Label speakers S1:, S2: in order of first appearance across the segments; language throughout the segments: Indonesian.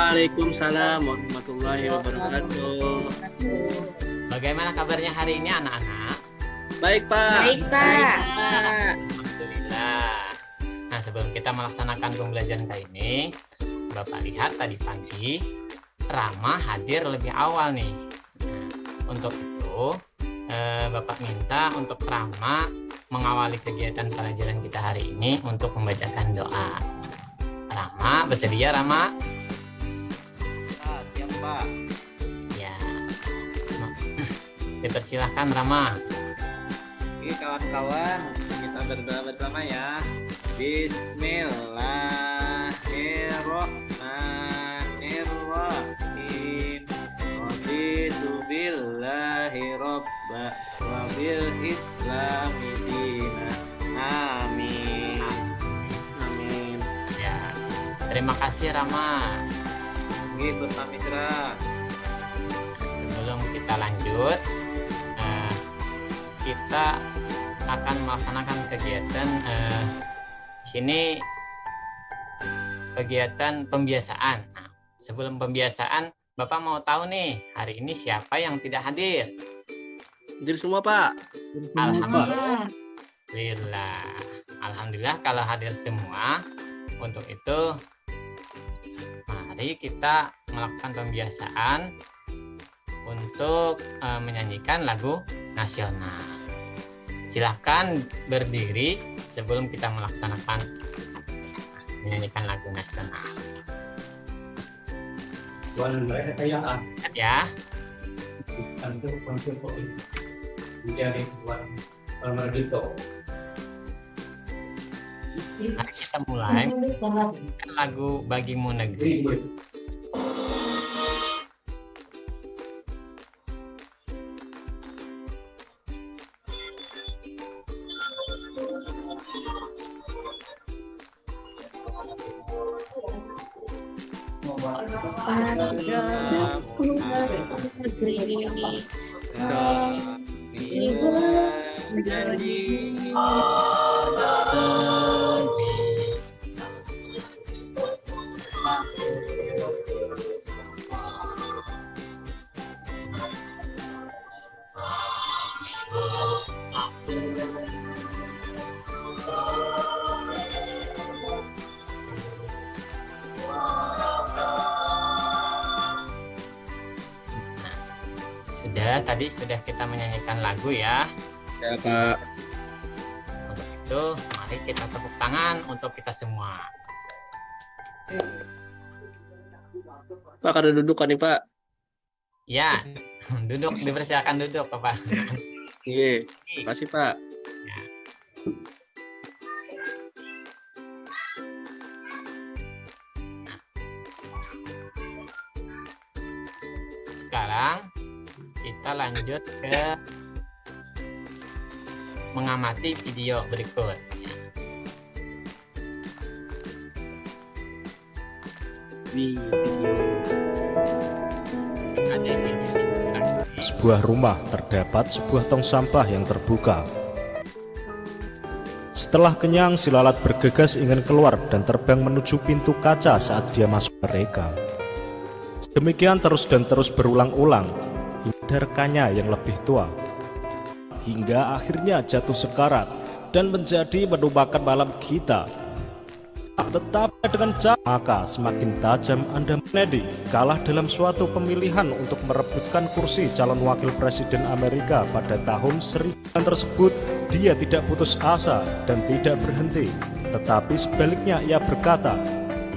S1: Waalaikumsalam warahmatullahi wabarakatuh.
S2: Bagaimana kabarnya hari ini anak-anak?
S1: Baik, Pak.
S3: Baik, Pak.
S2: Alhamdulillah. Nah, sebelum kita melaksanakan pembelajaran kali ini, Bapak lihat tadi pagi Rama hadir lebih awal nih. Nah, untuk itu Bapak minta untuk Rama mengawali kegiatan pelajaran kita hari ini untuk membacakan doa. Rama, bersedia Rama?
S4: Siap, Pak.
S2: Ya. Dipersilahkan Rama.
S4: Oke, kawan-kawan, kita berdoa bersama ya. Bismillahirrahmanirrahim. Raditu billahi robba wa bil islami dina. Amin.
S1: Amin.
S2: Ya. Terima kasih Rama.
S4: Oke, bersama Mitra.
S2: Sebelum kita lanjut, kita akan melaksanakan kegiatan sini kegiatan pembiasaan. Nah, sebelum pembiasaan, Bapak mau tahu nih hari ini siapa yang tidak hadir?
S1: Hadir semua, Pak.
S2: Alhamdulillah. Alhamdulillah kalau hadir semua. Untuk itu, mari kita melakukan pembiasaan untuk menyanyikan lagu nasional. Silahkan berdiri sebelum kita melaksanakan menyanyikan lagu nasional. Ya. Mari kita mulai dengan lagu Bagimu Negeri. Tadi sudah kita menyanyikan lagu ya.
S1: Ya, Pak.
S2: Untuk itu, mari kita tepuk tangan untuk kita semua.
S1: Pak, ada duduk kan nih, Pak?
S2: Ya, duduk, dipersilakan duduk, Bapak.
S1: Iya, makasih, Pak.
S2: Ya. Sekarang kita lanjut ke mengamati video berikut.
S5: Sebuah rumah terdapat sebuah tong sampah yang terbuka. Setelah kenyang, si lalat bergegas ingin keluar dan terbang menuju pintu kaca saat dia masuk mereka. Demikian terus dan terus berulang-ulang hingga rekannya yang lebih tua, hingga akhirnya jatuh sekarat dan menjadi menumpahkan malam kita. Tetapi dengan cara maka semakin tajam Anda Kennedy kalah dalam suatu pemilihan untuk merebutkan kursi calon wakil presiden Amerika pada tahun 1000 tersebut. Dia tidak putus asa dan tidak berhenti, tetapi sebaliknya ia berkata,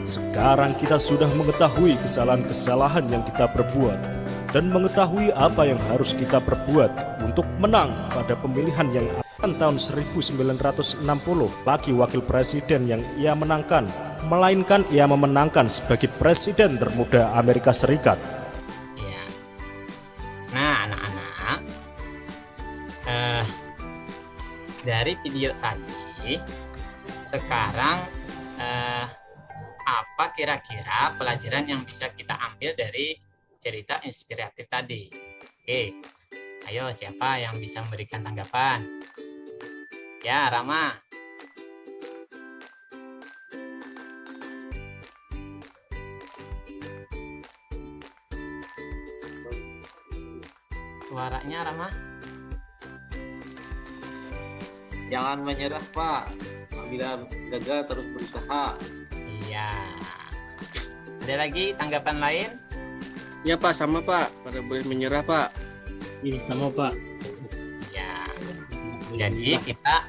S5: sekarang kita sudah mengetahui kesalahan-kesalahan yang kita perbuat dan mengetahui apa yang harus kita perbuat untuk menang pada pemilihan yang akan tahun 1960. Lagi wakil presiden yang ia menangkan, melainkan ia memenangkan sebagai presiden termuda Amerika Serikat.
S2: Ya. Nah, anak-anak, dari video tadi, sekarang apa kira-kira pelajaran yang bisa kita ambil dari cerita inspiratif tadi? Oke, ayo siapa yang bisa memberikan tanggapan? Ya, Rama. suaranya, Rama?
S4: Jangan menyerah, Pak. Bila gagal terus berusaha.
S2: Iya. Ada lagi tanggapan lain?
S1: Ya Pak, sama Pak. Pada boleh menyerah Pak.
S3: Iya, sama Pak.
S2: Ya. Jadi kita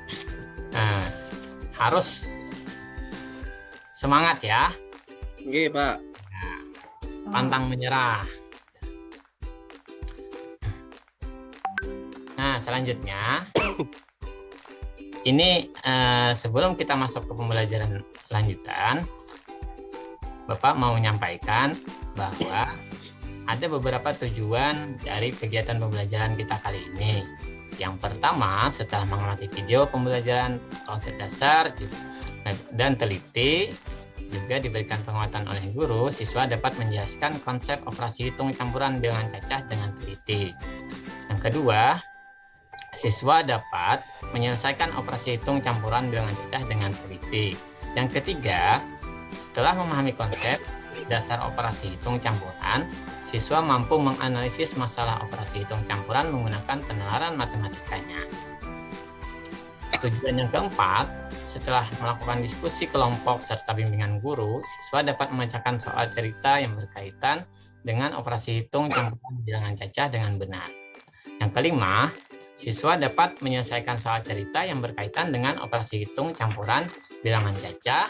S2: harus semangat ya.
S1: Oke Pak.
S2: Pantang menyerah. Nah, selanjutnya ini sebelum kita masuk ke pembelajaran lanjutan, Bapak mau menyampaikan bahwa ada beberapa tujuan dari kegiatan pembelajaran kita kali ini. Yang pertama, setelah mengamati video pembelajaran konsep dasar dan teliti, juga diberikan penguatan oleh guru, siswa dapat menjelaskan konsep operasi hitung campuran bilangan cacah dengan teliti. Yang kedua, siswa dapat menyelesaikan operasi hitung campuran bilangan cacah dengan teliti. Yang ketiga, setelah memahami konsep dasar operasi hitung campuran, siswa mampu menganalisis masalah operasi hitung campuran menggunakan penalaran matematikanya. Tujuan yang keempat, setelah melakukan diskusi kelompok serta bimbingan guru, siswa dapat memecahkan soal cerita yang berkaitan dengan operasi hitung campuran bilangan cacah dengan benar. Yang kelima, siswa dapat menyelesaikan soal cerita yang berkaitan dengan operasi hitung campuran bilangan cacah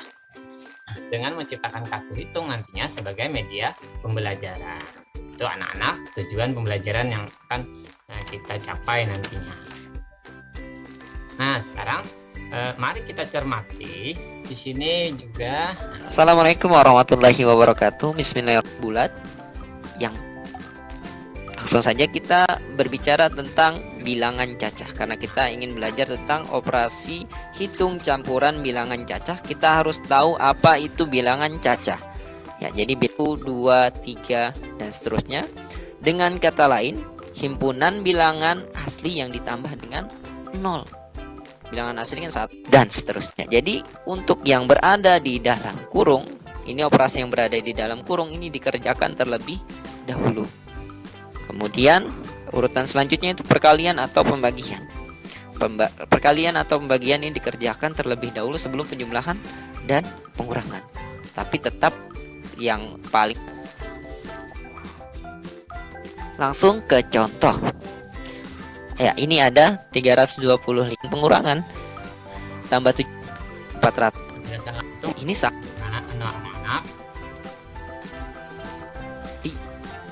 S2: dengan menciptakan kartu hitung nantinya sebagai media pembelajaran. Itu anak-anak tujuan pembelajaran yang akan kita capai nantinya. Nah, sekarang mari kita cermati. Di sini juga
S6: Assalamualaikum warahmatullahi wabarakatuh. Bismillahirrahmanirrahim. Yang langsung saja kita berbicara tentang bilangan cacah. Karena kita ingin belajar tentang operasi hitung campuran bilangan cacah, kita harus tahu apa itu bilangan cacah. Ya, jadi 1, 2, 3 dan seterusnya. Dengan kata lain, himpunan bilangan asli yang ditambah dengan 0. Bilangan asli kan 1 dan seterusnya. Jadi untuk yang berada di dalam kurung, ini operasi yang berada di dalam kurung ini dikerjakan terlebih dahulu. Kemudian urutan selanjutnya itu perkalian atau pembagian. Perkalian atau pembagian ini dikerjakan terlebih dahulu sebelum penjumlahan dan pengurangan. Tapi tetap yang paling langsung ke contoh. Ya, ini ada 325 pengurangan tambah 400.
S2: penjelasan langsung
S6: Ini
S2: anak-anak.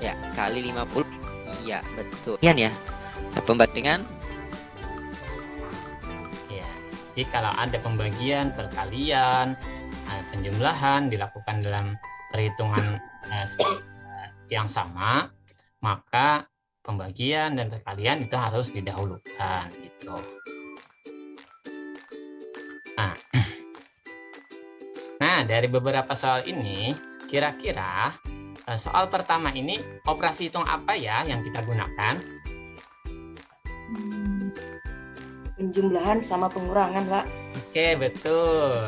S6: ya kali 50. Iya, betul. Ya. Pembandingan
S2: Ya, jadi kalau ada pembagian, perkalian, penjumlahan dilakukan dalam perhitungan yang sama, maka pembagian dan perkalian itu harus didahulukan gitu. Nah, dari beberapa soal ini, kira-kira soal pertama ini operasi hitung apa ya yang kita gunakan?
S7: Penjumlahan sama pengurangan, Pak.
S2: Oke, betul.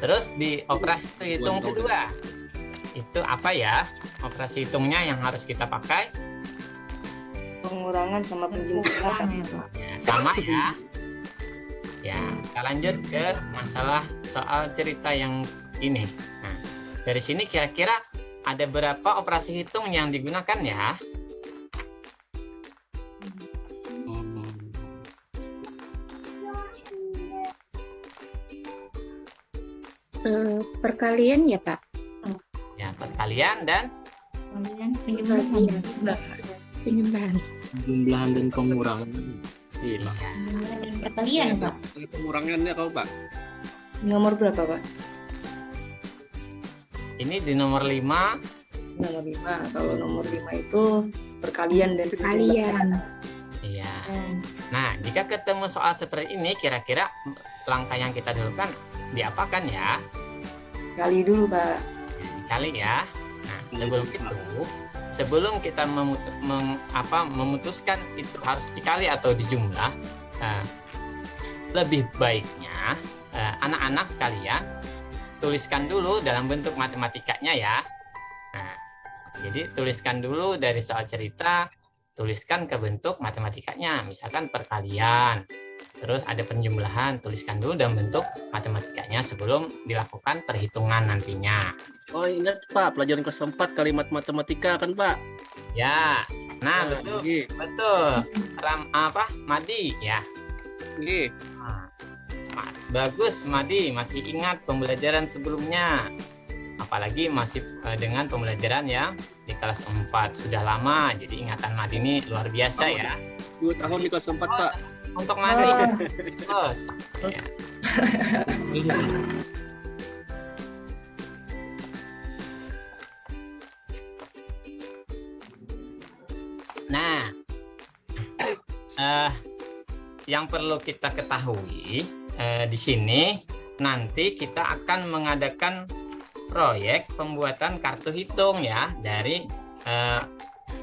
S2: Terus di operasi hitung kedua, itu apa ya? Operasi hitungnya yang harus kita pakai?
S7: Pengurangan sama penjumlahan.
S2: Ya, sama ya. Ya, kita lanjut ke masalah soal cerita yang ini. Nah, dari sini kira-kira ada berapa operasi hitung yang digunakan ya?
S8: Perkalian ya Pak?
S2: Ya, perkalian dan
S8: Penjumlahan.
S3: Jumlahan dan pengurangan. Iya.
S8: Perkalian Pak?
S1: Pengurangannya kau Pak.
S7: Nomor berapa, Pak?
S2: ini di nomor 5.
S7: Nomor 5. Kalau nomor 5 itu perkalian dan
S8: Perkalian.
S2: Iya. Nah, jika ketemu soal seperti ini, kira-kira langkah yang kita dulukan diapakan ya?
S7: kali dulu, Pak.
S2: Dikali ya. Nah, sebelum itu, sebelum kita memutuskan itu harus dikali atau dijumlah, lebih baiknya anak-anak sekalian tuliskan dulu dalam bentuk matematikanya ya. Nah, jadi tuliskan dulu dari soal cerita, tuliskan ke bentuk matematikanya, misalkan perkalian. Terus ada penjumlahan, tuliskan dulu dalam bentuk matematikanya sebelum dilakukan perhitungan nantinya.
S1: Oh ingat Pak, pelajaran kelas 4 kalimat matematika kan Pak?
S2: Ya, nah betul,
S1: Iya.
S2: betul. Madi ya.
S1: Iya.
S2: Nah, bagus Madi, masih ingat pembelajaran sebelumnya. Apalagi masih dengan pembelajaran yang di kelas 4. Sudah lama, jadi ingatan Madi ini luar biasa ya.
S1: 2 tahun di kelas 4 Pak.
S2: Untuk Madi, terus. Ya. Nah, yang perlu kita ketahui di sini nanti kita akan mengadakan proyek pembuatan kartu hitung ya dari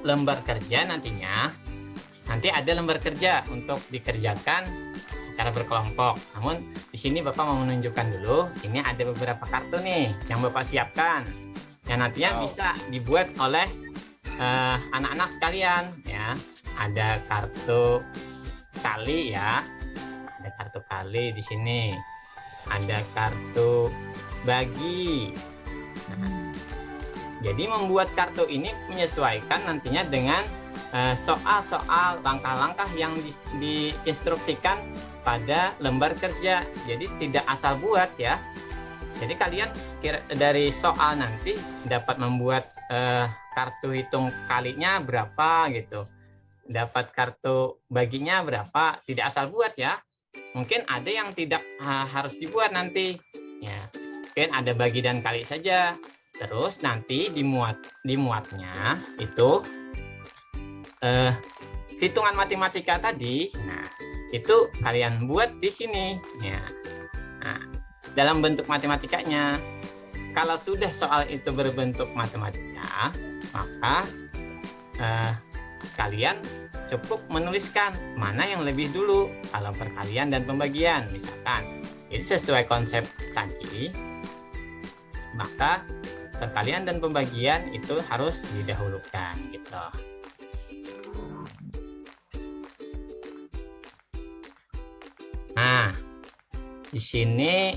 S2: lembar kerja nantinya. Nanti ada lembar kerja untuk dikerjakan secara berkelompok. Namun di sini Bapak mau menunjukkan dulu, ini ada beberapa kartu nih yang Bapak siapkan. Yang nantinya bisa dibuat oleh anak-anak sekalian ya. Ada kartu kali ya. Ada kartu kali di sini. Ada kartu bagi. Nah, jadi membuat kartu ini menyesuaikan nantinya dengan soal-soal langkah-langkah yang diinstruksikan pada lembar kerja. Jadi tidak asal buat ya. Jadi kalian dari soal nanti dapat membuat kartu hitung kalinya berapa gitu. Dapat kartu baginya berapa, tidak asal buat ya. Mungkin ada yang tidak harus dibuat nanti. Ya. Mungkin ada bagi dan kali saja. Terus nanti dimuatnya itu hitungan matematika tadi. Nah, itu kalian buat di sini ya. Nah, dalam bentuk matematikanya. Kalau sudah soal itu berbentuk matematika, maka kalian cukup menuliskan mana yang lebih dulu kalau perkalian dan pembagian misalkan. Jadi sesuai konsep tadi, maka perkalian dan pembagian itu harus didahulukan gitu. Nah, di sini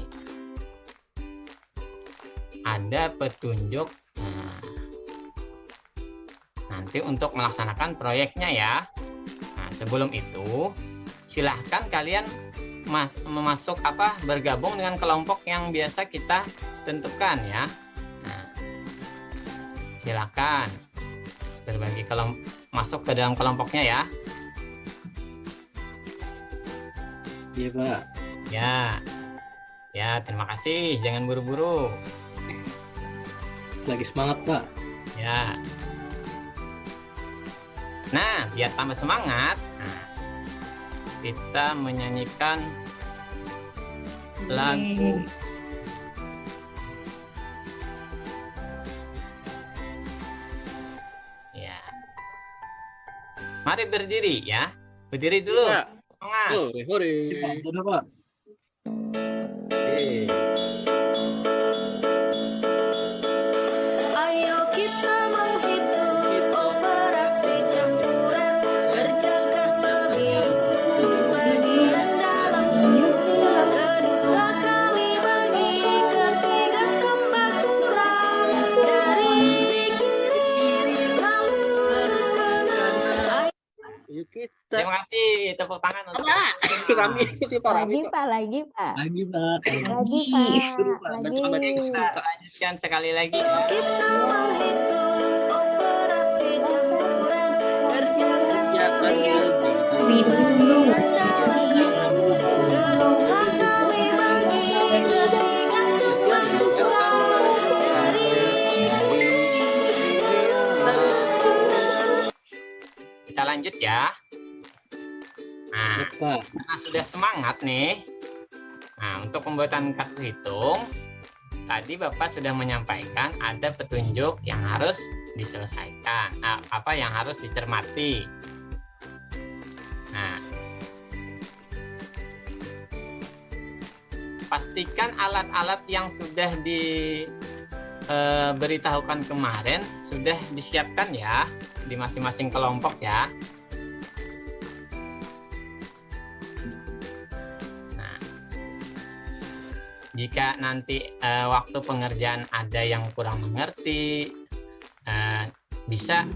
S2: ada petunjuk nanti untuk melaksanakan proyeknya ya. Nah, sebelum itu silahkan kalian bergabung dengan kelompok yang biasa kita tentukan ya. Nah, silahkan berbagi masuk ke dalam kelompoknya ya.
S3: Iya Pak.
S2: Ya, terima kasih. Jangan buru-buru.
S3: Lagi semangat Pak.
S2: Ya. Nah, biar tambah semangat, kita menyanyikan lagu. Ya. Mari berdiri ya. Berdiri dulu.
S1: Pak.
S2: Semangat.
S1: Hore.
S3: Sudah Pak.
S9: Ayo kita menghitung operasi campuran, kerjakan lebih dulu bagian dalam kedua kali bagi ketiga tambah kurang dari kiri lalu ke kanan.
S1: Ayo kita.
S2: Terima kasih. Tepuk tangan untuk
S1: Kami si Pak Rami.
S8: Lagi Pak, lagi Pak.
S3: Lagi Pak.
S8: Lagi Pak.
S2: Mari
S8: Lagi.
S2: kita lanjutkan sekali lagi ya.
S9: Kita menghitung operasi campuran, kerjakan
S1: Ya kan
S8: Lebih dulu.
S9: kedua kali bagi ketiga tambah kurang dari
S2: Kita lanjut ya. Nah,
S3: Pak.
S2: karena sudah semangat nih. Nah, untuk pembuatan kartu hitung, tadi Bapak sudah menyampaikan ada petunjuk yang harus diselesaikan, yang harus dicermati. Nah, pastikan alat-alat yang sudah beritahukan kemarin sudah disiapkan ya di masing-masing kelompok ya. Nah, jika nanti waktu pengerjaan ada yang kurang mengerti, bisa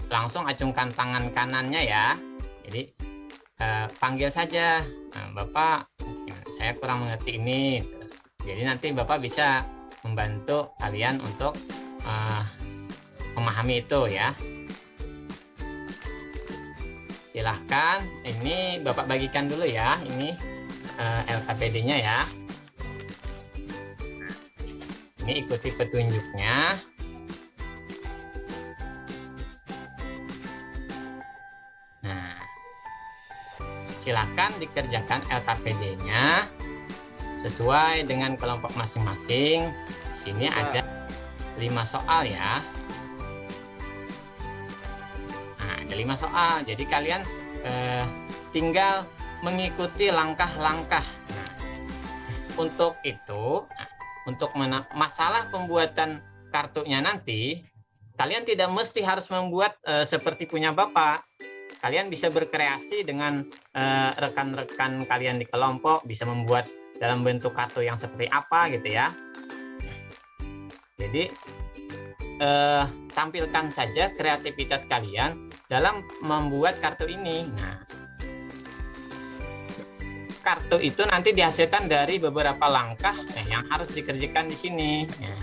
S2: langsung acungkan tangan kanannya ya. Jadi panggil saja, Bapak, saya kurang mengerti ini. Terus, jadi nanti Bapak bisa membantu kalian untuk memahami itu ya. Silahkan, ini Bapak bagikan dulu ya, ini LKPD-nya ya. Ini ikuti petunjuknya. Nah, silakan dikerjakan LKPD-nya sesuai dengan kelompok masing-masing. Di sini ada 5 soal ya. Nah, ada 5 soal. Jadi kalian tinggal mengikuti langkah-langkah. Nah, untuk itu, untuk masalah pembuatan kartunya nanti, kalian tidak mesti harus membuat seperti punya Bapak. Kalian bisa berkreasi dengan rekan-rekan kalian di kelompok, bisa membuat dalam bentuk kartu yang seperti apa gitu ya. Jadi tampilkan saja kreativitas kalian dalam membuat kartu ini. Nah, kartu itu nanti dihasilkan dari beberapa langkah yang harus dikerjakan di sini. Nah,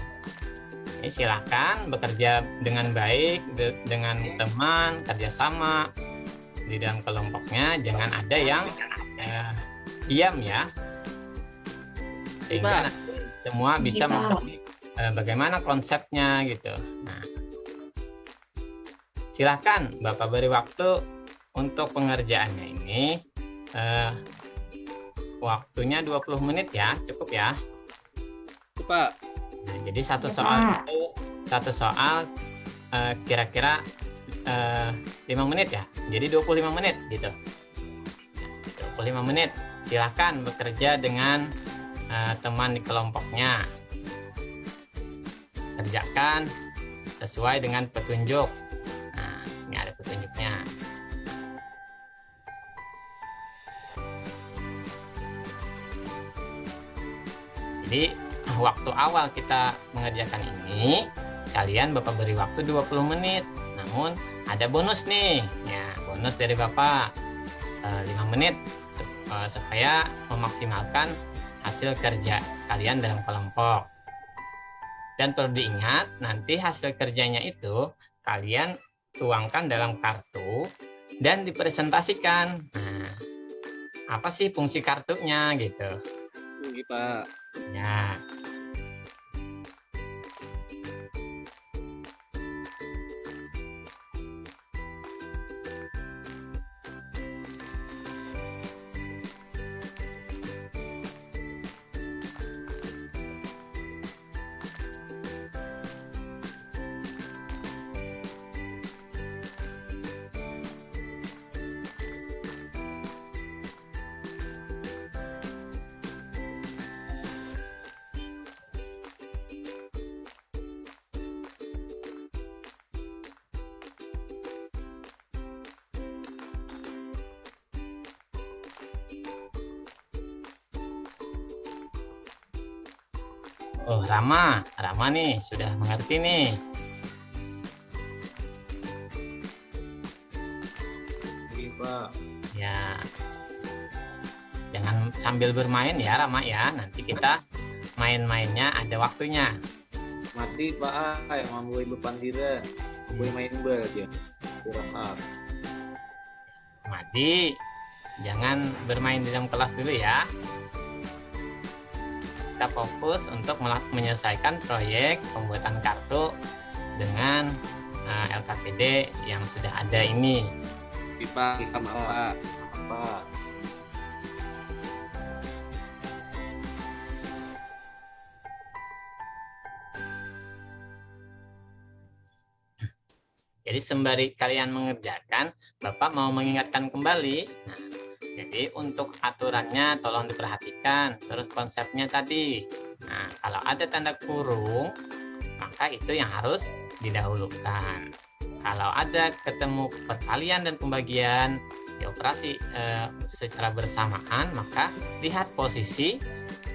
S2: ini silakan bekerja dengan baik dengan teman, kerjasama di dalam kelompoknya. Jangan ada yang diam ya. Sehingga semua bisa memahami bagaimana konsepnya gitu. Nah, silahkan Bapak beri waktu untuk pengerjaannya ini. Waktunya 20 menit ya, cukup ya.
S1: Pak.
S2: Nah, jadi satu soal itu kira-kira 5 menit ya. Jadi 25 menit gitu. 25 menit. Silahkan bekerja dengan teman di kelompoknya. Kerjakan sesuai dengan petunjuk. Nah, ini ada petunjuknya. Jadi waktu awal kita mengerjakan ini, kalian Bapak beri waktu 20 menit. Namun ada bonus nih. Ya, bonus dari Bapak 5 menit supaya memaksimalkan hasil kerja kalian dalam kelompok. Dan perlu diingat, nanti hasil kerjanya itu kalian tuangkan dalam kartu dan dipresentasikan. Nah, apa sih fungsi kartunya gitu?
S1: Ini Pak.
S2: Ya. Oh, Rama nih sudah mengerti nih.
S4: Iya, Pak.
S2: Ya, jangan sambil bermain ya Rama ya. Nanti kita main-mainnya ada waktunya.
S4: Mati Pak, yang mampu ibu pandira. Gue main bal aja. Istirahat.
S2: Madi, jangan bermain di dalam kelas dulu ya. Kita fokus untuk menyelesaikan proyek pembuatan kartu dengan LKPD yang sudah ada ini.
S1: Pak, maaf Pak.
S2: Jadi sembari kalian mengerjakan, Bapak mau mengingatkan kembali. Nah, jadi untuk aturannya tolong diperhatikan. Terus konsepnya tadi. Nah, kalau ada tanda kurung, maka itu yang harus didahulukan. Kalau ada ketemu perkalian dan pembagian dioperasi secara bersamaan, maka lihat posisi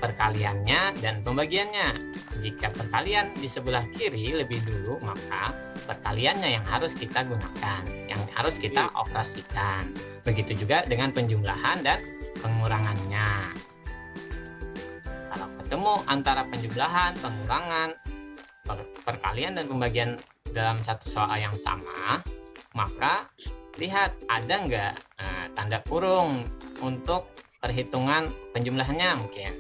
S2: perkaliannya dan pembagiannya. Jika perkalian di sebelah kiri lebih dulu, maka perkaliannya yang harus kita gunakan, yang harus kita operasikan. Begitu juga dengan penjumlahan dan pengurangannya. Kalau ketemu antara penjumlahan, pengurangan, perkalian dan pembagian dalam satu soal yang sama, maka lihat ada nggak tanda kurung untuk perhitungan penjumlahannya mungkin.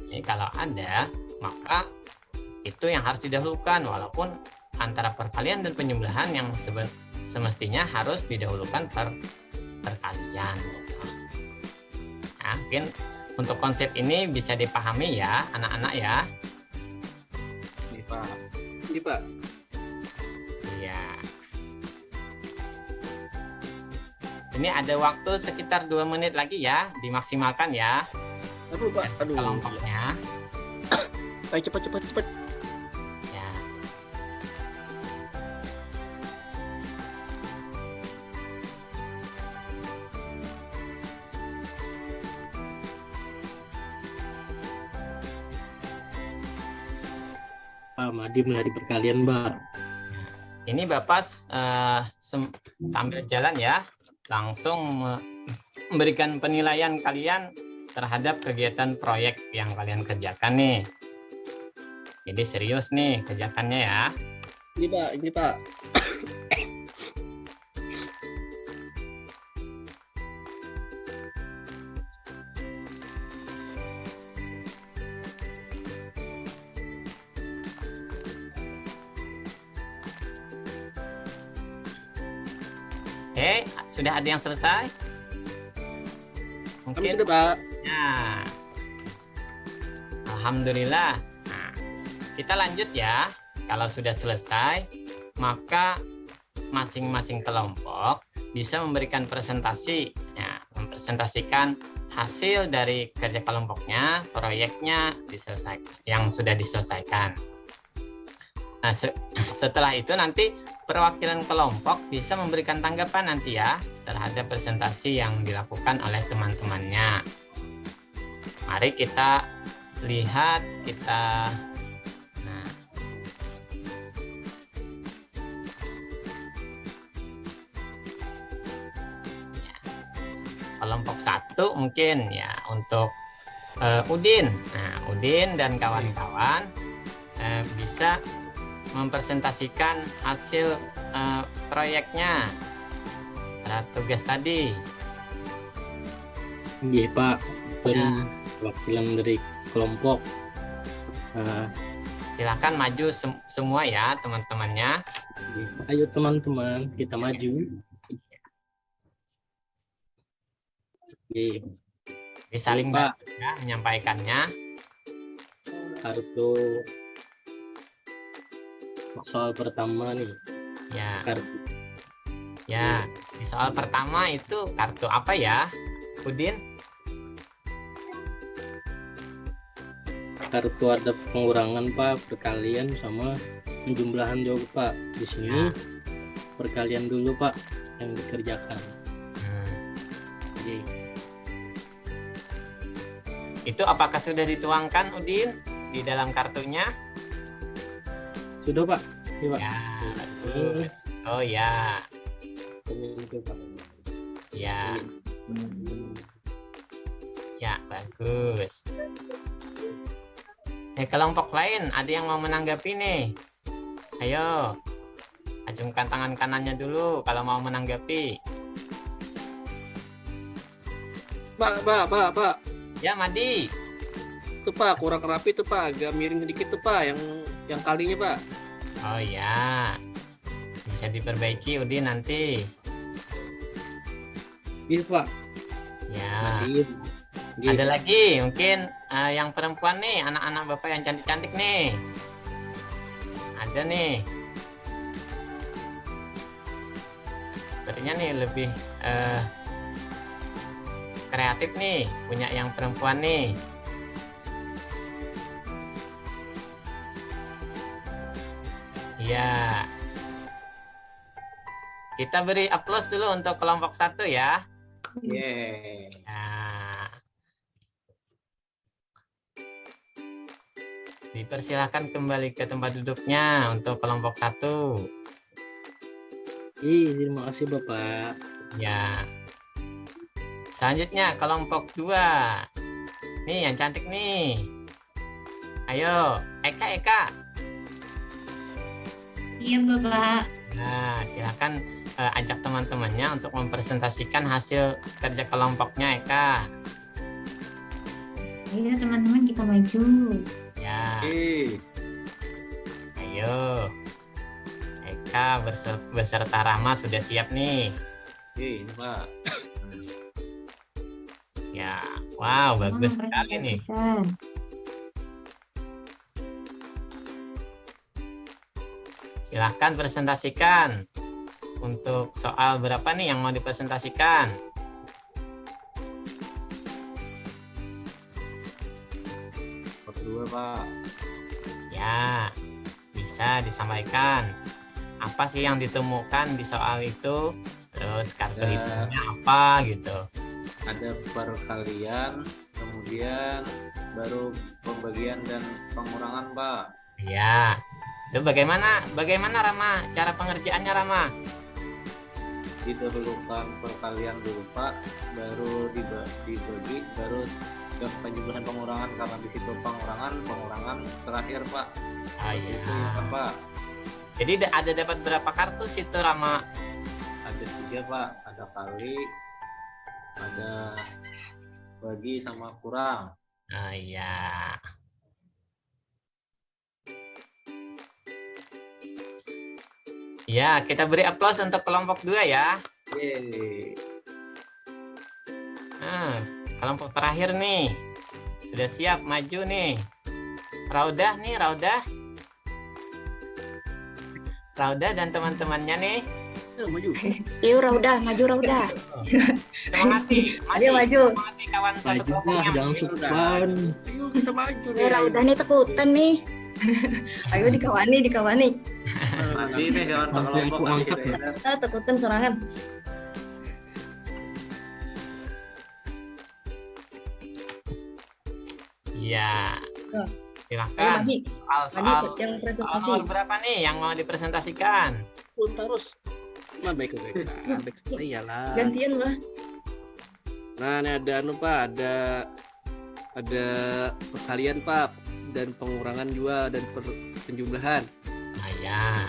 S2: Jadi kalau ada, maka itu yang harus didahulukan, walaupun antara perkalian dan penjumlahan yang semestinya harus didahulukan perkalian. Nah, mungkin untuk konsep ini bisa dipahami ya anak-anak ya.
S4: Dipaham.
S1: Ini Pak.
S2: Iya. Ini ada waktu sekitar 2 menit lagi ya, dimaksimalkan ya
S1: Aduh Pak, aduh.
S2: kelompoknya.
S1: Ayo cepat.
S2: Ya.
S3: Pak Madi mulai di perkalian, Mbak.
S2: Ini Bapak sambil jalan ya, langsung memberikan penilaian kalian terhadap kegiatan proyek yang kalian kerjakan nih. Jadi serius nih kerjakannya ya.
S1: Ini Pak.
S2: Oke, sudah ada yang selesai?
S1: Kami
S2: Mungkin
S1: sudah Pak.
S2: ya. Alhamdulillah. Nah, kita lanjut ya. Kalau sudah selesai, maka masing-masing kelompok bisa memberikan presentasi, ya, mempresentasikan hasil dari kerja kelompoknya, proyeknya yang sudah diselesaikan. Nah, setelah itu nanti perwakilan kelompok bisa memberikan tanggapan nanti ya terhadap presentasi yang dilakukan oleh teman-temannya. Mari kita lihat, kelompok 1 mungkin ya untuk Udin. Nah, Udin dan kawan-kawan bisa mempresentasikan hasil proyeknya terhadap tugas tadi.
S3: Iya, Pak. Perwakilan dari kelompok.
S2: Silakan maju semua ya teman-temannya.
S3: Ayo teman-teman, kita maju. Oke,
S2: Jadi saling
S3: Pak.
S2: bantu ya menyampaikannya.
S3: kartu soal pertama nih.
S2: Ya,
S3: Kartu
S2: ya. Di soal pertama itu kartu apa ya, Udin?
S3: ada pengurangan, Pak, perkalian sama penjumlahan juga, Pak. Di sini
S2: Ya.
S3: perkalian dulu, Pak, yang dikerjakan. Oke.
S2: Itu apakah sudah dituangkan Udin di dalam kartunya?
S3: Sudah, Pak. Iya, Pak.
S2: Ya, bagus. Oh ya,
S3: Ini itu, Pak.
S2: ya, ya, bagus. Kelompok lain ada yang mau menanggapi nih? Ayo, acungkan tangan kanannya dulu kalau mau menanggapi.
S1: Pak.
S2: Ya, Madi.
S1: Itu Pak, kurang rapi tuh Pak, agak miring sedikit tuh Pak yang kalinya Pak.
S2: Oh ya, bisa diperbaiki Udin nanti.
S3: Iya, Pak.
S2: Ya,
S3: Iya.
S2: ada lagi mungkin yang perempuan nih, anak-anak Bapak yang cantik-cantik nih. Ada nih. Sepertinya nih lebih kreatif nih, punya yang perempuan nih. Ya. Kita beri aplaus dulu untuk kelompok 1 ya.
S4: Yeay.
S2: Nah. Dipersilahkan kembali ke tempat duduknya untuk kelompok 1.
S3: Terima kasih Bapak.
S2: Ya. Selanjutnya kelompok 2. Nih yang cantik nih. Ayo, Eka.
S8: Iya, Bapak.
S2: Nah, silakan ajak teman-temannya untuk mempresentasikan hasil kerja kelompoknya, Eka.
S8: Ayo teman-teman kita maju.
S2: Ya,
S4: Oke.
S2: ayo. Eka beserta Rama sudah siap nih.
S4: Oke, ini Pak.
S2: Ya, wow, bagus sekali nih.
S8: Mempresentasikan.
S2: Silahkan presentasikan. Untuk soal berapa nih yang mau dipresentasikan?
S4: Kedua Pak.
S2: Ya, bisa disampaikan. Apa sih yang ditemukan di soal itu? Terus kartu
S4: Ya.
S2: hitungnya apa gitu.
S4: Ada perkalian, kemudian baru pembagian dan pengurangan Pak.
S2: Ya. Itu bagaimana Rama? Cara pengerjaannya Rama?
S4: Didahulukan perkalian dulu Pak, baru dibagi, baru ke penjumlahan pengurangan, karena di situ pengurangan terakhir Pak.
S2: Oh
S4: Itu
S2: iya.
S4: ya, Pak.
S2: Jadi ada dapat berapa kartu situ Rama?
S4: Ada 3 Pak, ada kali, ada bagi sama kurang.
S2: Oh iya. Ya, kita beri aplaus untuk kelompok 2 ya.
S4: Yeay.
S2: Nah, kelompok terakhir nih. Sudah siap maju nih. Raudah dan teman-temannya nih.
S1: Maju.
S7: Yuk Raudah, maju Raudah.
S2: Semangati,
S7: Ayo maju.
S2: semangati kawan satu
S3: Maju
S2: kelompoknya.
S3: jangan sungkan.
S1: Ayo kita maju nih.
S7: Raudah nih tekutan nih. Ayo dikawani.
S4: Nanti nih kawan
S3: Sampai aku
S4: sekelompok
S3: angkat,
S4: kita.
S7: Tekutan serangan.
S2: Iya.
S7: Ayo,
S2: Silakan.
S7: Madi.
S2: Soal
S7: Yang presentasi.
S2: nomor berapa nih yang mau dipresentasikan?
S1: Pun terus. Baik. Baik saya lah.
S7: Gantian lah.
S1: Nah, ini ada Pak, ada perkalian Pak, dan pengurangan juga dan penjumlahan.
S2: Nah, ya.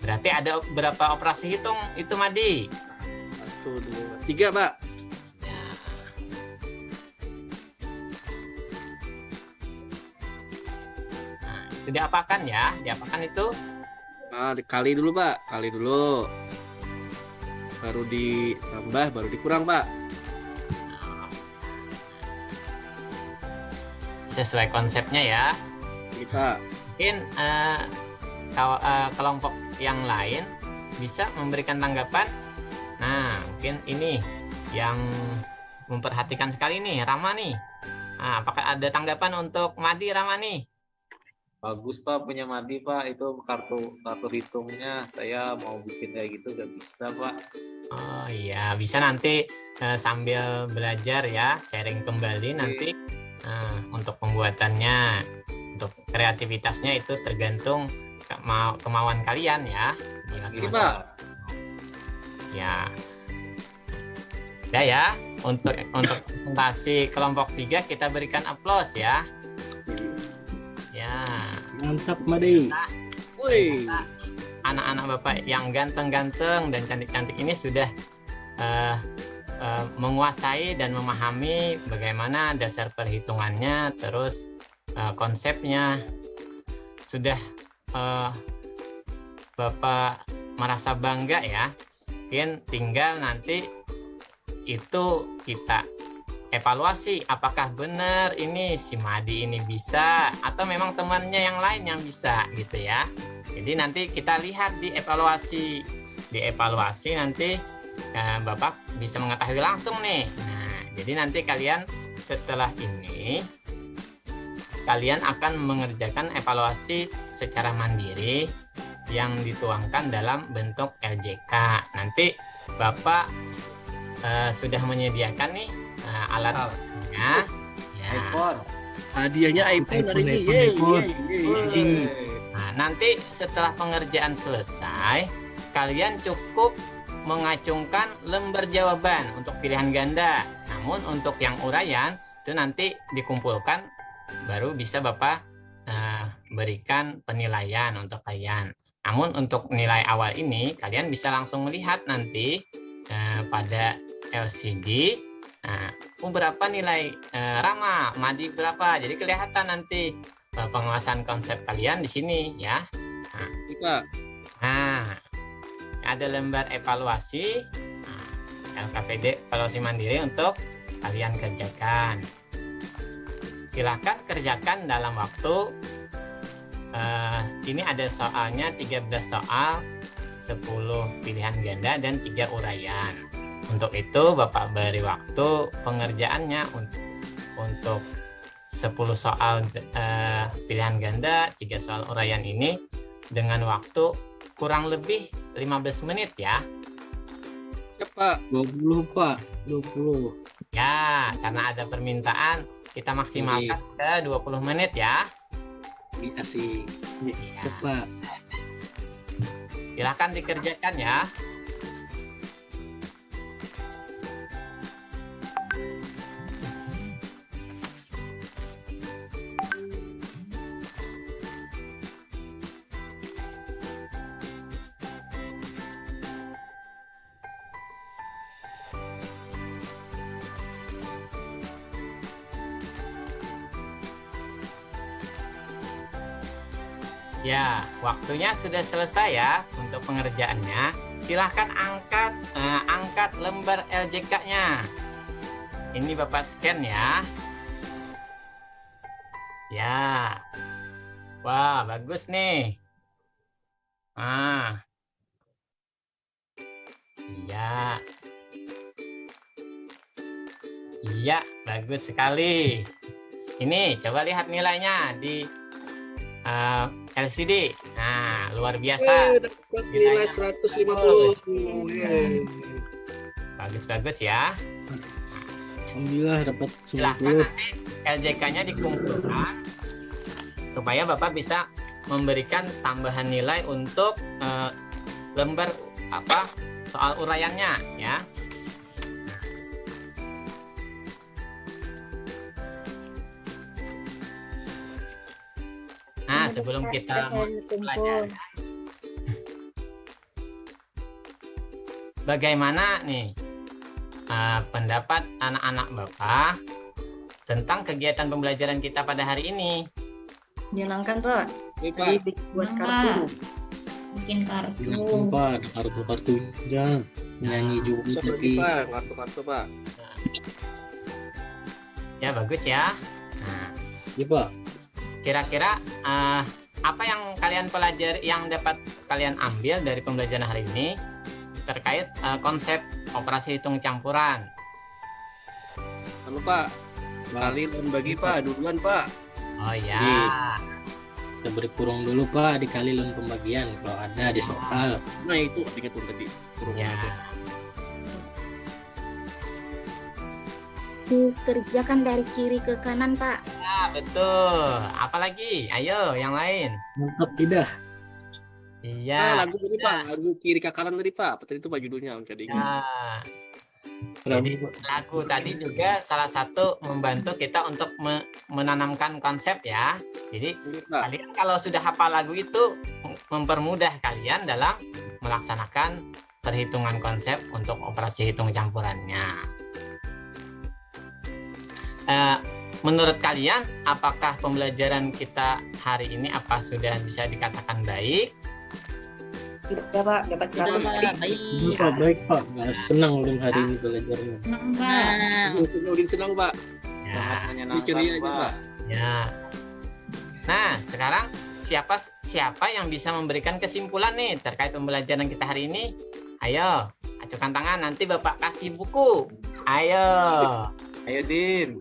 S2: Berarti ada berapa operasi hitung itu Madi?
S1: 1, 2, 3 Pak.
S2: Ya. Nah, itu diapakan ya? Diapakan itu?
S1: Nah, dikali dulu Pak, baru ditambah, baru dikurang Pak.
S2: Sesuai konsepnya ya.
S1: Ini Pak.
S2: Mungkin kelompok yang lain bisa memberikan tanggapan. Nah, mungkin ini yang memperhatikan sekali nih, Rama nih. Nah, apakah ada tanggapan untuk Madi, Rama nih?
S4: Bagus Pak punya Madi Pak, itu kartu hitungnya saya mau bikin kayak gitu gak bisa Pak.
S2: Oh iya, bisa nanti sambil belajar ya, sharing kembali nanti untuk pembuatannya, untuk kreativitasnya itu tergantung kemauan kalian ya di
S1: Ini
S2: masing-masing.
S1: Pak.
S2: Ya. Udah ya, untuk presentasi kelompok 3 kita berikan aplaus ya. Ya.
S3: Mantap Madi.
S1: Woi.
S2: Anak-anak Bapak yang ganteng-ganteng dan cantik-cantik ini sudah menguasai dan memahami bagaimana dasar perhitungannya, terus konsepnya. Sudah Bapak merasa bangga ya. Mungkin tinggal nanti itu kita evaluasi apakah benar ini si Madi ini bisa atau memang temannya yang lain yang bisa gitu ya. Jadi nanti kita lihat di evaluasi nanti Bapak bisa mengetahui langsung nih. Nah, jadi nanti kalian setelah ini kalian akan mengerjakan evaluasi secara mandiri yang dituangkan dalam bentuk LJK. Nanti Bapak sudah menyediakan nih alatnya. Ya.
S4: iPhone.
S1: Hadiahnya iPhone hari ini.
S3: iPhone.
S2: Nah, nanti setelah pengerjaan selesai, kalian cukup mengacungkan lembar jawaban untuk pilihan ganda. Namun untuk yang uraian itu nanti dikumpulkan, baru bisa Bapak berikan penilaian untuk kalian. Namun untuk nilai awal ini kalian bisa langsung melihat nanti pada LCD. Berapa nilai Rama, Madi berapa? Jadi kelihatan nanti penguasaan konsep kalian di sini ya. Nah, ada lembar evaluasi LKPD evaluasi mandiri untuk kalian kerjakan. Silahkan kerjakan dalam waktu ini ada soalnya 13 soal, 10 pilihan ganda dan 3 uraian. Untuk itu Bapak beri waktu pengerjaannya untuk 10 soal pilihan ganda, 3 soal uraian ini dengan waktu kurang lebih 15 menit ya.
S1: Ya Pak.
S3: 20 Pak, 20.
S2: Ya, karena ada permintaan kita maksimalkan ke 20 menit ya.
S3: Dikasih. Pak.
S2: Silahkan dikerjakan ya. Ya, waktunya sudah selesai ya untuk pengerjaannya. Silahkan angkat lembar LJK-nya. Ini Bapak scan ya. Ya. Wah, bagus nih. Iya. Iya, bagus sekali. Ini coba lihat nilainya di LCD. Nah, luar biasa.
S1: Dapat nilai 150.
S2: Bagus-bagus ya.
S3: Alhamdulillah dapat
S2: Silahkan
S3: 90.
S2: nanti LJK-nya dikumpulkan supaya Bapak bisa memberikan tambahan nilai untuk lembar soal uraiannya ya. Nah, sebelum kita belajar, bagaimana nih pendapat anak-anak Bapak tentang kegiatan pembelajaran kita pada hari ini?
S7: Menyenangkan Pak.
S1: Iya, Pak.
S7: Jadi buat kartu.
S8: Bikin kartu.
S3: Silakan, Pak, ada kartu-kartunya. Nyanyi juga
S1: Besok lagi
S3: tapi
S1: Pak, kartu-kartu Pak.
S2: Ya, bagus ya. Nah,
S3: iya Pak.
S2: kira-kira apa yang kalian pelajari, yang dapat kalian ambil dari pembelajaran hari ini terkait konsep operasi hitung campuran?
S1: Lalu Pak, kalian bagi Pak, duluan Pak.
S2: Oh ya.
S3: Jadi, kita beri kurung dulu Pak, dikali lun pembagian kalau ada di soal.
S1: Nah itu ingat tuh tadi.
S2: Ya.
S10: Dikerjakan dari kiri ke kanan Pak.
S2: Ya, betul. Apalagi? Ayo, yang lain.
S3: Mantap tidak?
S2: Iya.
S1: Lagu tadi Pak, lagu kiri ke kanan tadi Pak. Apa tadi itu Pak judulnya? Tadi ingat.
S2: Ya. Jadi lagu tadi juga salah satu membantu kita untuk menanamkan konsep ya. Jadi kalian kalau sudah hafal lagu itu mempermudah kalian dalam melaksanakan perhitungan konsep untuk operasi hitung campurannya. Menurut kalian, apakah pembelajaran kita hari ini apa sudah bisa dikatakan baik?
S7: Tidak Pak, dapat 100
S3: Iya Pak, baik Pak. Nggak senang ulun hari ini belajarnya.
S8: Senang Pak.
S1: Senang Pak.
S2: Ya,
S4: Menyenangkan
S1: ceria aja
S4: Pak.
S1: Pak.
S2: ya. Nah, sekarang siapa yang bisa memberikan kesimpulan nih terkait pembelajaran kita hari ini? Ayo, acukan tangan, nanti Bapak kasih buku. Ayo.
S4: Ayo Din.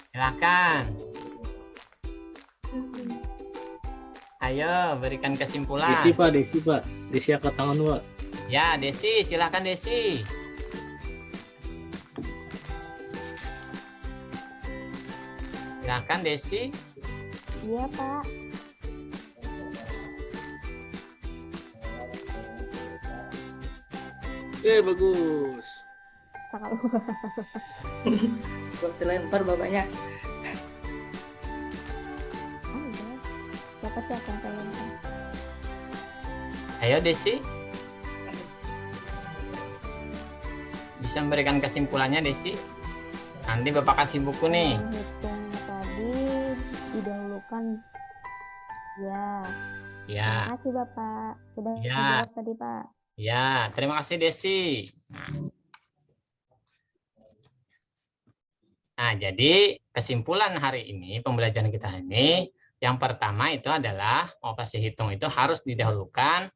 S2: Silakan. Ayo berikan kesimpulan.
S3: Desi Pak. Desi angkat tangan Pak.
S2: Ya, Desi, silahkan Desi. Silahkan Desi.
S9: Iya Pak.
S1: Bagus.
S7: Buat dilempar bapaknya.
S9: Siapa sih yang saya lempar?
S2: Ayo Desi. Bisa memberikan kesimpulannya Desi. Nanti Bapak kasih buku nih.
S9: Hitung tadi didahulukan. Ya.
S2: Ya,
S9: Terima kasih Bapak. Sudah
S2: Ya.
S9: dijawab tadi Pak.
S2: ya, terima kasih Desi. Nah, jadi kesimpulan hari ini, pembelajaran kita ini, yang pertama itu adalah operasi hitung itu harus didahulukan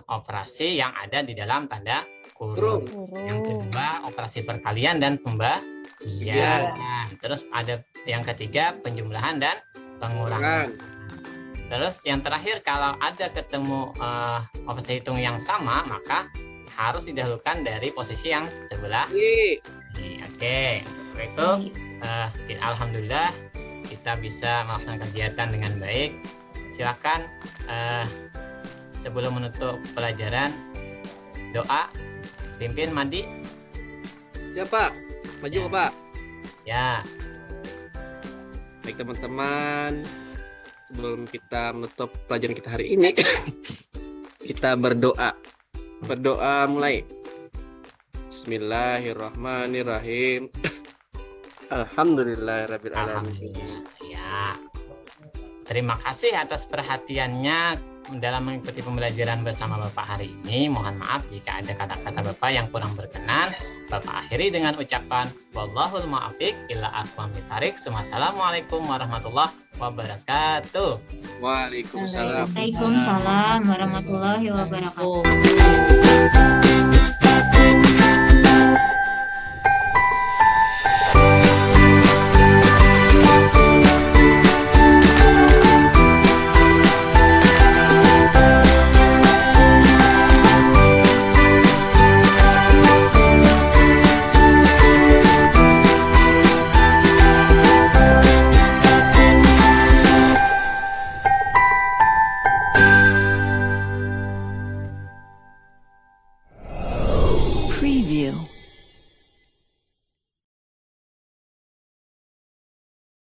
S2: operasi yang ada di dalam tanda kurung. Yang kedua, operasi perkalian dan pembagian. Terus ada yang ketiga, penjumlahan dan pengurangan. Terus yang terakhir, kalau ada ketemu operasi hitung yang sama, maka harus didahulukan dari posisi yang sebelah. Oke, untuk itu alhamdulillah kita bisa melaksanakan kegiatan dengan baik. Silakan sebelum menutup pelajaran, doa pimpin Madi.
S1: Siapa? Maju Pak.
S2: Ya,
S1: Baik teman-teman, sebelum kita menutup pelajaran kita hari ini, kita berdoa. Berdoa mulai. Bismillahirrahmanirrahim. Alhamdulillahirabbil alamin.
S2: alhamdulillah. Ya. Terima kasih atas perhatiannya dalam mengikuti pembelajaran bersama Bapak hari ini. Mohon maaf jika ada kata-kata Bapak yang kurang berkenan. Bapak akhiri dengan ucapan wallahul muwaffiq ila aqwamit thariq. Wassalamualaikum warahmatullahi wabarakatuh.
S1: Waalaikumsalam.
S8: Waalaikumsalam warahmatullahi wabarakatuh.
S11: Preview.